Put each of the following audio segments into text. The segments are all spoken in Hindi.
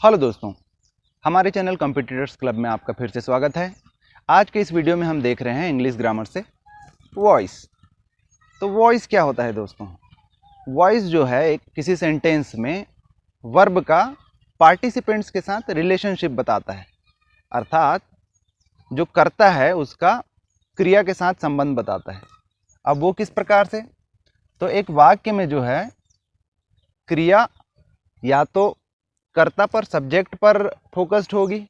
हेलो दोस्तों, हमारे चैनल कॉम्पिटिटर्स क्लब में आपका फिर से स्वागत है। आज के इस वीडियो में हम देख रहे हैं इंग्लिश ग्रामर से वॉइस। तो वॉइस क्या होता है दोस्तों? वॉइस जो है एक किसी सेंटेंस में वर्ब का पार्टिसिपेंट्स के साथ रिलेशनशिप बताता है, अर्थात जो करता है उसका क्रिया के साथ संबंध बताता है। अब वो किस प्रकार से? तो एक वाक्य में जो है क्रिया या तो कर्ता पर, सब्जेक्ट पर फोकस्ड होगी,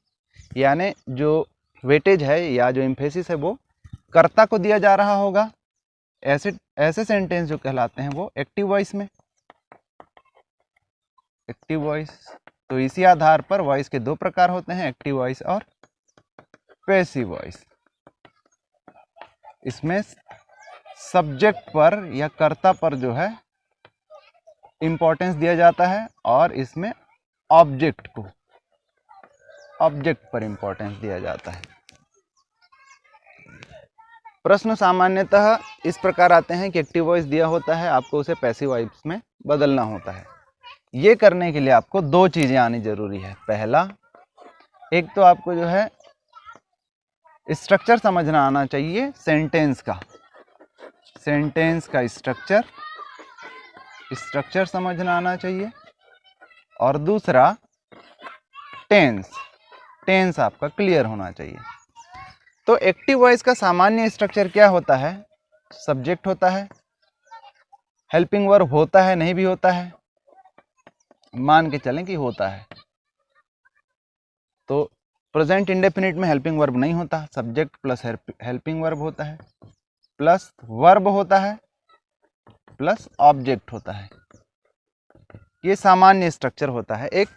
यानी जो वेटेज है या जो एम्फेसिस है वो कर्ता को दिया जा रहा होगा। ऐसे ऐसे सेंटेंस जो कहलाते हैं वो एक्टिव वॉइस में, एक्टिव वॉइस। तो इसी आधार पर वॉइस के दो प्रकार होते हैं, एक्टिव वॉइस और पैसिव वॉइस। इसमें सब्जेक्ट पर या कर्ता पर जो है इंपॉर्टेंस दिया जाता है और इसमें ऑब्जेक्ट पर इंपॉर्टेंस दिया जाता है। प्रश्न सामान्यतः इस प्रकार आते हैं कि एक्टिव वॉइस दिया होता है, आपको उसे पैसिव वॉइस में बदलना होता है। ये करने के लिए आपको दो चीज़ें आनी जरूरी है। पहला, एक तो आपको जो है स्ट्रक्चर समझना आना चाहिए, सेंटेंस का स्ट्रक्चर समझना आना चाहिए। और दूसरा, टेंस आपका क्लियर होना चाहिए। तो एक्टिव वॉइस का सामान्य स्ट्रक्चर क्या होता है? सब्जेक्ट होता है, हेल्पिंग वर्ब होता है, नहीं भी होता है, मान के चलें कि होता है। तो प्रेजेंट इंडेफिनिट में हेल्पिंग वर्ब नहीं होता, सब्जेक्ट प्लस हेल्पिंग वर्ब होता है, प्लस वर्ब होता है, प्लस ऑब्जेक्ट होता है। ये सामान्य स्ट्रक्चर होता है एक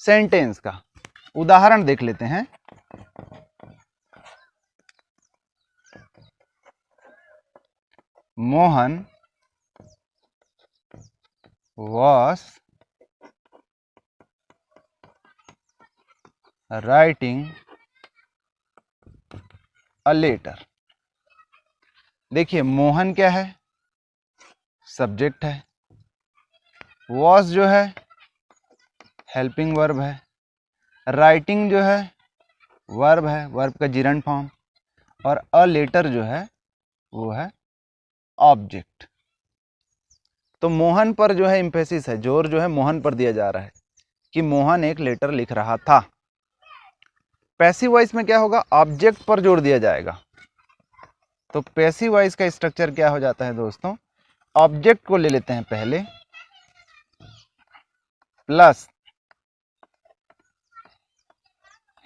सेंटेंस का। उदाहरण देख लेते हैं। Mohan was writing a letter। देखिए, मोहन क्या है? सब्जेक्ट है। was जो है हेल्पिंग वर्ब है। राइटिंग जो है वर्ब है, वर्ब का जिरंड फॉर्म। और अ लेटर जो है वो है ऑब्जेक्ट। तो मोहन पर जो है एम्फेसिस है, जोर जो है मोहन पर दिया जा रहा है कि मोहन एक लेटर लिख रहा था। पैसिव वॉइस में क्या होगा? ऑब्जेक्ट पर जोर दिया जाएगा। तो पैसिव वॉइस का स्ट्रक्चर क्या हो जाता है दोस्तों? ऑब्जेक्ट को ले लेते हैं पहले, प्लस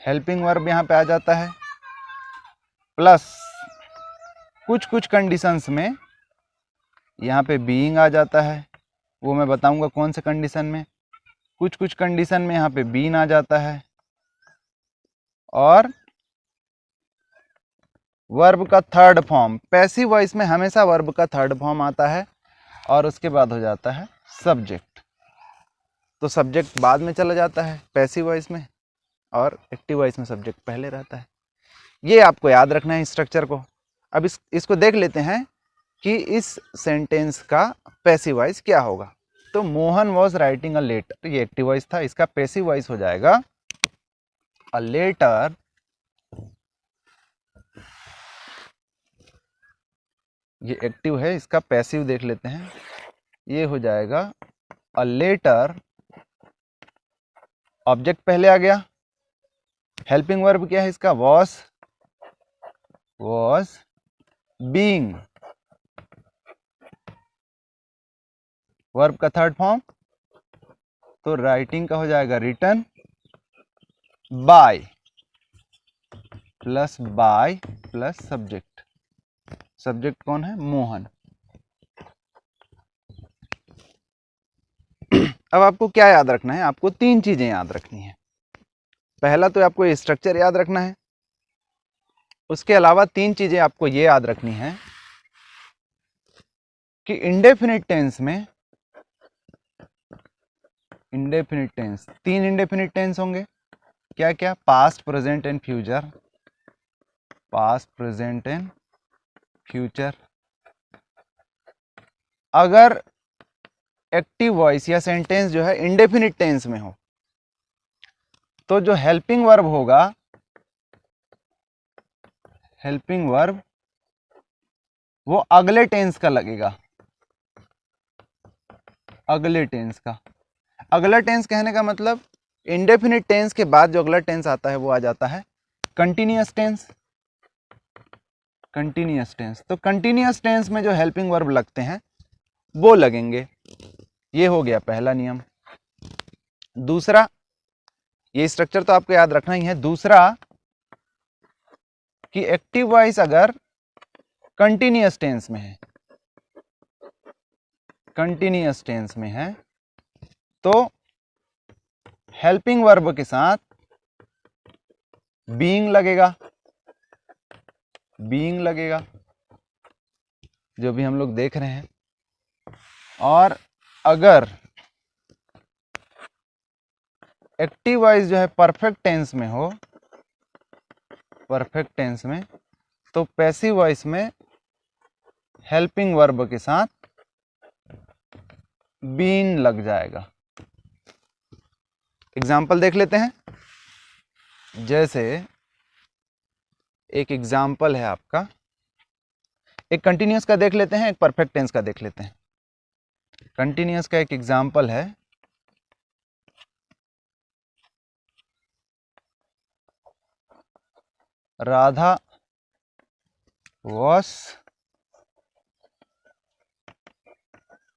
हेल्पिंग वर्ब यहां पे आ जाता है, प्लस कुछ कंडीशंस में यहां पे बीइंग आ जाता है। वो मैं बताऊंगा कौन से कंडीशन में। कुछ कंडीशन में यहां पे बीन आ जाता है और वर्ब का थर्ड फॉर्म। पैसिव वॉइस में हमेशा वर्ब का थर्ड फॉर्म आता है और उसके बाद हो जाता है सब्जेक्ट। तो सब्जेक्ट बाद में चला जाता है पैसिव वॉइस में, और एक्टिव वॉइस में सब्जेक्ट पहले रहता है। ये आपको याद रखना है स्ट्रक्चर को। अब इसको देख लेते हैं कि इस सेंटेंस का पैसिव वॉइस क्या होगा। तो Mohan was writing a letter, ये एक्टिव वॉइस था, इसका पैसिव वॉइस हो जाएगा अ लेटर ये एक्टिव है, इसका पैसिव देख लेते हैं। ये हो जाएगा अ लेटर, ऑब्जेक्ट पहले आ गया। हेल्पिंग वर्ब क्या है इसका? वॉज बीइंग, वर्ब का थर्ड फॉर्म। तो राइटिंग का हो जाएगा written by, plus subject. Subject कौन है? मोहन। अब आपको क्या याद रखना है? आपको तीन चीजें याद रखनी है। पहला तो आपको ये स्ट्रक्चर याद रखना है, उसके अलावा तीन चीजें आपको ये याद रखनी है कि इंडेफिनिट टेंस में तीन इंडेफिनिट टेंस होंगे। क्या क्या? Past, present and future. Past, present and future. अगर एक्टिव वॉइस या सेंटेंस जो है इंडेफिनिट टेंस में हो, तो जो हेल्पिंग वर्ब होगा, हेल्पिंग वर्ब वो अगले टेंस का लगेगा, अगले टेंस का। अगला टेंस कहने का मतलब इंडेफिनिट टेंस के बाद जो अगला टेंस आता है वो आ जाता है कंटिन्यूअस टेंस। कंटिन्यूअस टेंस, तो कंटिन्यूअस टेंस में जो हेल्पिंग वर्ब लगते हैं वो लगेंगे। ये हो गया पहला नियम। दूसरा, ये स्ट्रक्चर तो आपको याद रखना ही है। दूसरा कि एक्टिव वॉइस अगर कंटिन्यूअस टेंस में है, कंटिन्यूअस टेंस में है, तो हेल्पिंग वर्ब के साथ बीइंग लगेगा, बीइंग लगेगा, जो भी हम लोग देख रहे हैं। और अगर एक्टिव वॉइस जो है परफेक्ट टेंस में हो, परफेक्ट टेंस में, तो पैसिव वॉइस में हेल्पिंग वर्ब के साथ बीन लग जाएगा। एग्जाम्पल देख लेते हैं। जैसे एक एग्जाम्पल है आपका, एक कंटिन्यूअस का देख लेते हैं, एक परफेक्ट टेंस का देख लेते हैं। कंटिन्यूअस का एक एग्जाम्पल है, Radha was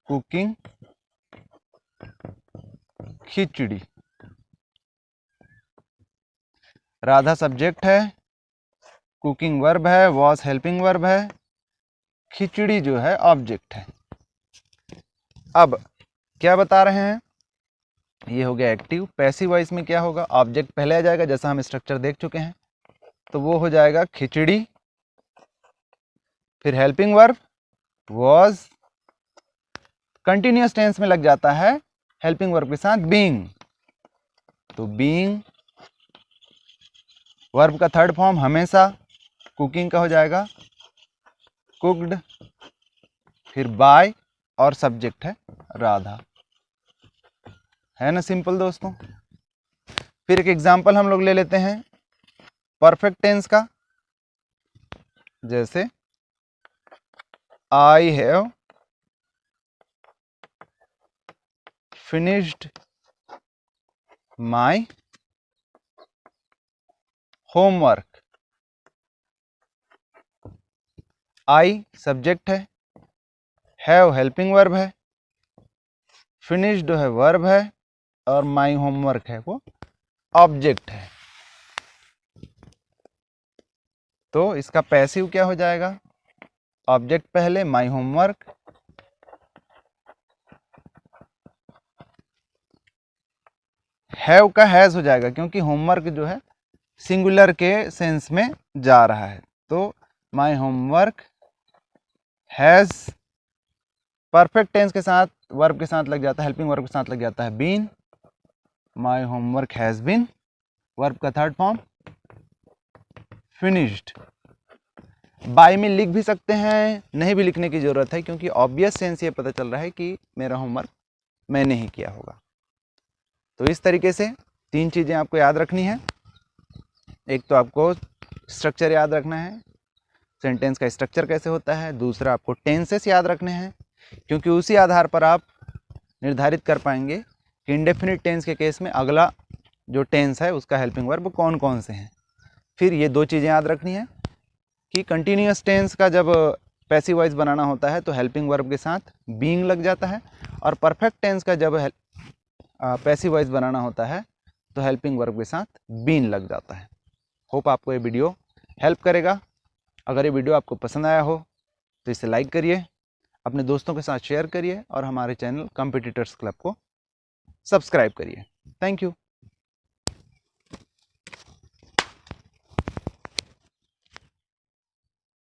cooking khichdi. Radha subject है, कुकिंग वर्ब है, was हेल्पिंग वर्ब है, खिचड़ी जो है ऑब्जेक्ट है। अब क्या बता रहे हैं, ये हो गया एक्टिव। पैसिव वॉइस में क्या होगा, ऑब्जेक्ट पहले आ जाएगा, जैसा हम स्ट्रक्चर देख चुके हैं, तो वो हो जाएगा खिचड़ी, फिर helping verb was, continuous tense में लग जाता है हेल्पिंग वर्ब के साथ बीइंग, तो बीइंग। वर्ब का थर्ड फॉर्म हमेशा कुकिंग का हो जाएगा कुक्ड, फिर बाय और सब्जेक्ट है राधा। है ना सिंपल दोस्तों। फिर एक एग्जांपल हम लोग ले लेते हैं परफेक्ट टेंस का। जैसे I have finished my homework. I subject है, हैव हेल्पिंग वर्ब है, फिनिश्ड है वर्ब है, और माई होमवर्क है वो ऑब्जेक्ट है। तो इसका पैसिव क्या हो जाएगा, ऑब्जेक्ट पहले, माई होमवर्क, हैव का हैज हो जाएगा क्योंकि होमवर्क जो है सिंगुलर के सेंस में जा रहा है, तो my homework has perfect tense के साथ वर्ब के साथ लग जाता है, हेल्पिंग वर्ब के साथ लग जाता है been, my homework has been, verb का थर्ड फॉर्म फिनिश्ड। बाय में लिख भी सकते हैं, नहीं भी लिखने की जरूरत है क्योंकि ऑब्वियस सेंस ये पता चल रहा है कि मेरा होमवर्क मैंने ही किया होगा। तो इस तरीके से तीन चीज़ें आपको याद रखनी है। एक तो आपको स्ट्रक्चर याद रखना है, सेंटेंस का स्ट्रक्चर कैसे होता है। दूसरा आपको टेंसेस याद रखने हैं क्योंकि उसी आधार पर आप निर्धारित कर पाएंगे कि इंडेफिनिट टेंस के केस में अगला जो टेंस है उसका हेल्पिंग वर्ब कौन कौन से हैं। फिर ये दो चीज़ें याद रखनी है कि कंटिन्यूअस टेंस का जब पैसिव वॉइस बनाना होता है तो हेल्पिंग वर्ब के साथ बीइंग लग जाता है, और परफेक्ट टेंस का जब पैसिव वॉइस बनाना होता है तो हेल्पिंग वर्ब के साथ बीन लग जाता है। होप आपको ये वीडियो हेल्प करेगा। अगर ये वीडियो आपको पसंद आया हो तो इसे लाइक करिए, अपने दोस्तों के साथ शेयर करिए और हमारे चैनल कॉम्पिटिटर्स क्लब को सब्सक्राइब करिए। Thank you.